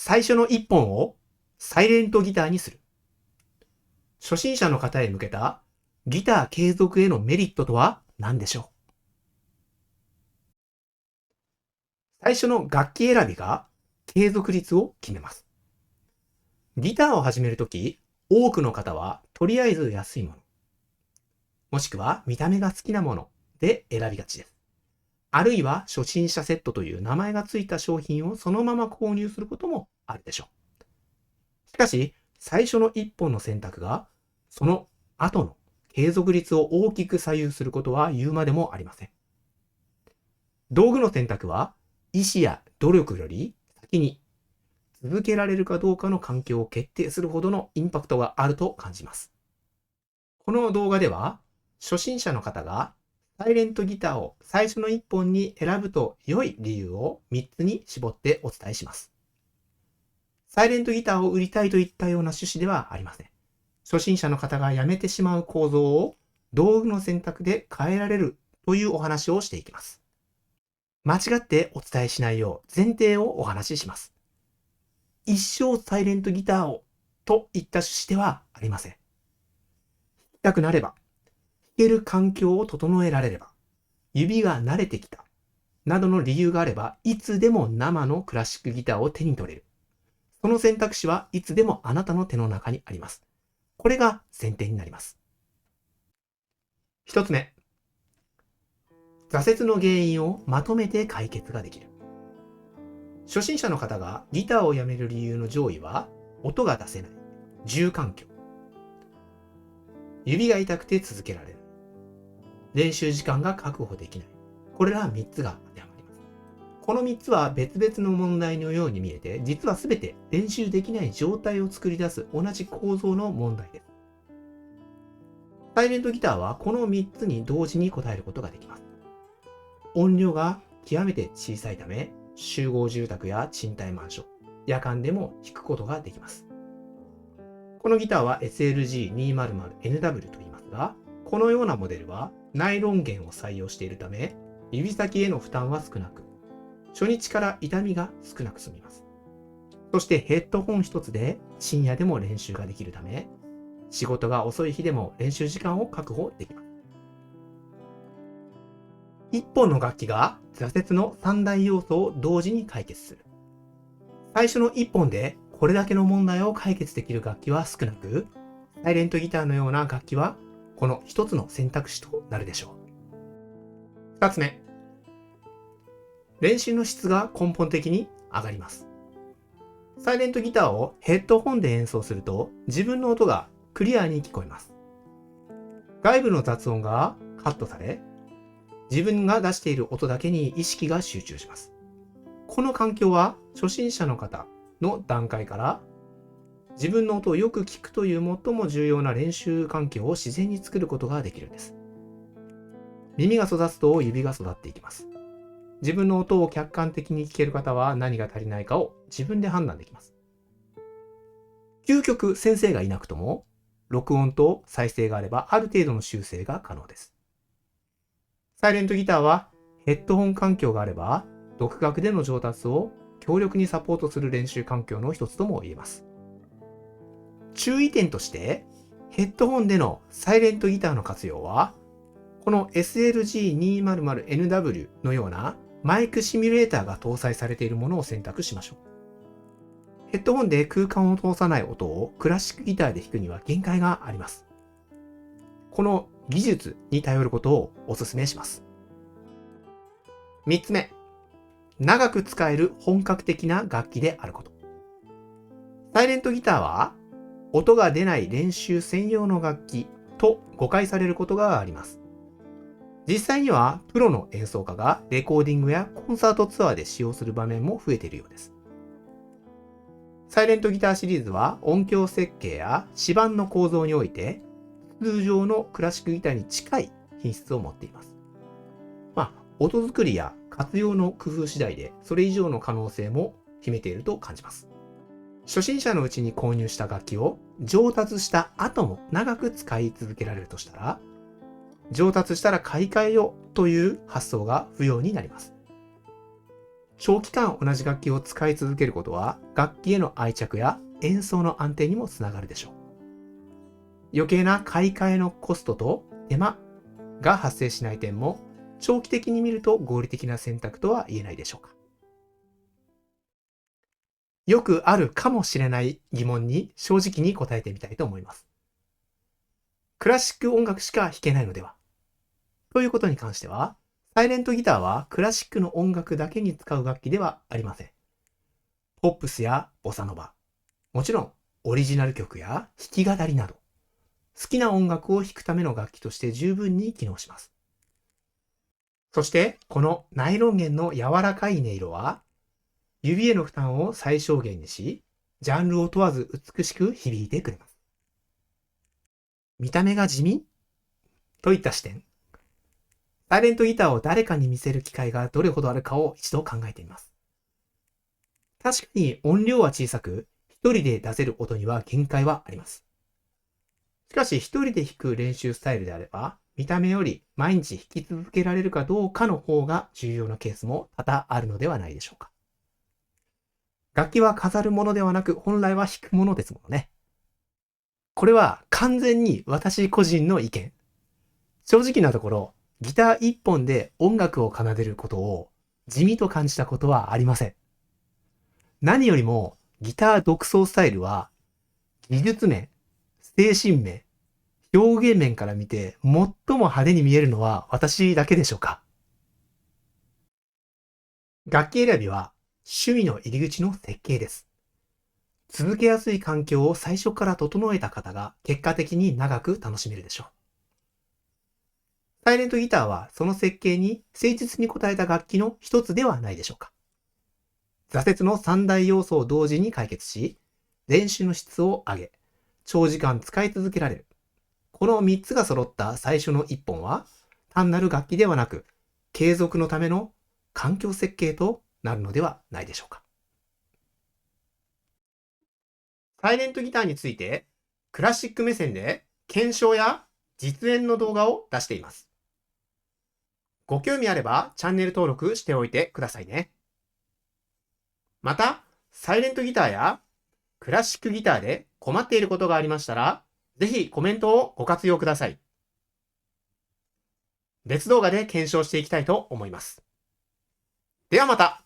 最初の一本をサイレントギターにする。初心者の方へ向けたギター継続へのメリットとは何でしょう？最初の楽器選びが継続率を決めます。ギターを始めるとき、多くの方はとりあえず安いもの、もしくは見た目が好きなもので選びがちです。あるいは初心者セットという名前がついた商品をそのまま購入することもあるでしょう。しかし、最初の一本の選択がその後の継続率を大きく左右することは言うまでもありません。道具の選択は意思や努力より先に続けられるかどうかの環境を決定するほどのインパクトがあると感じます。この動画では初心者の方がサイレントギターを最初の一本に選ぶと良い理由を3つに絞ってお伝えします。サイレントギターを売りたいといったような趣旨ではありません。初心者の方がやめてしまう構造を道具の選択で変えられるというお話をしていきます。間違ってお伝えしないよう前提をお話しします。一生サイレントギターをといった趣旨ではありません。弾きたくなれば、弾ける環境を整えられれば、指が慣れてきたなどの理由があれば、いつでも生のクラシックギターを手に取れる。その選択肢はいつでもあなたの手の中にあります。これが前提になります。一つ目、挫折の原因をまとめて解決ができる。初心者の方がギターをやめる理由の上位は、音が出せない、住環境、指が痛くて続けられる、練習時間が確保できない。これら3つが当てはまります。この3つは別々の問題のように見えて、実は全て練習できない状態を作り出す同じ構造の問題です。サイレントギターはこの3つに同時に答えることができます。音量が極めて小さいため、集合住宅や賃貸マンション、夜間でも弾くことができます。このギターは SLG200NW と言いますが、このようなモデルはナイロン弦を採用しているため、指先への負担は少なく、初日から痛みが少なく済みます。そしてヘッドホン一つで深夜でも練習ができるため、仕事が遅い日でも練習時間を確保できます。一本の楽器が挫折の三大要素を同時に解決する。最初の一本でこれだけの問題を解決できる楽器は少なく、サイレントギターのような楽器はこの一つの選択肢となるでしょう。二つ目、練習の質が根本的に上がります。サイレントギターをヘッドホンで演奏すると自分の音がクリアに聞こえます。外部の雑音がカットされ、自分が出している音だけに意識が集中します。この環境は初心者の方の段階から自分の音をよく聞くという最も重要な練習環境を自然に作ることができるんです。耳が育つと指が育っていきます。自分の音を客観的に聞ける方は何が足りないかを自分で判断できます。究極先生がいなくとも録音と再生があればある程度の修正が可能です。サイレントギターはヘッドホン環境があれば独学での上達を強力にサポートする練習環境の一つとも言えます。注意点としてヘッドホンでのサイレントギターの活用はこの SLG200NW のようなマイクシミュレーターが搭載されているものを選択しましょう。ヘッドホンで空間を通さない音をクラシックギターで弾くには限界があります。この技術に頼ることをお勧めします。3つ目、長く使える本格的な楽器であること。サイレントギターは音が出ない練習専用の楽器と誤解されることがあります。実際にはプロの演奏家がレコーディングやコンサートツアーで使用する場面も増えているようです。サイレントギターシリーズは音響設計や指板の構造において通常のクラシックギターに近い品質を持っています。音作りや活用の工夫次第でそれ以上の可能性も秘めていると感じます。初心者のうちに購入した楽器を上達した後も長く使い続けられるとしたら、上達したら買い替えようという発想が不要になります。長期間同じ楽器を使い続けることは、楽器への愛着や演奏の安定にもつながるでしょう。余計な買い替えのコストと手間が発生しない点も、長期的に見ると合理的な選択とは言えないでしょうか。よくあるかもしれない疑問に正直に答えてみたいと思います。クラシック音楽しか弾けないのではということに関しては、サイレントギターはクラシックの音楽だけに使う楽器ではありません。ポップスやボサノバ、もちろんオリジナル曲や弾き語りなど、好きな音楽を弾くための楽器として十分に機能します。そして、このナイロン弦の柔らかい音色は、指への負担を最小限にし、ジャンルを問わず美しく響いてくれます。見た目が地味といった視点。サイレントギターを誰かに見せる機会がどれほどあるかを一度考えてみます。確かに音量は小さく、一人で出せる音には限界はあります。しかし一人で弾く練習スタイルであれば、見た目より毎日弾き続けられるかどうかの方が重要なケースも多々あるのではないでしょうか。楽器は飾るものではなく、本来は弾くものですものね。これは完全に私個人の意見。正直なところ、ギター一本で音楽を奏でることを地味と感じたことはありません。何よりもギター独奏スタイルは技術面、精神面、表現面から見て最も派手に見えるのは私だけでしょうか。楽器選びは趣味の入り口の設計です。続けやすい環境を最初から整えた方が結果的に長く楽しめるでしょう。サイレントギターはその設計に誠実に応えた楽器の一つではないでしょうか。挫折の三大要素を同時に解決し、練習の質を上げ、長時間使い続けられる。この3つが揃った最初の1本は、単なる楽器ではなく、継続のための環境設計となるのではないでしょうか。サイレントギターについて、クラシック目線で検証や実演の動画を出しています。ご興味あればチャンネル登録しておいてくださいね。また、サイレントギターやクラシックギターで困っていることがありましたら、ぜひコメントをご活用ください。別動画で検証していきたいと思います。ではまた。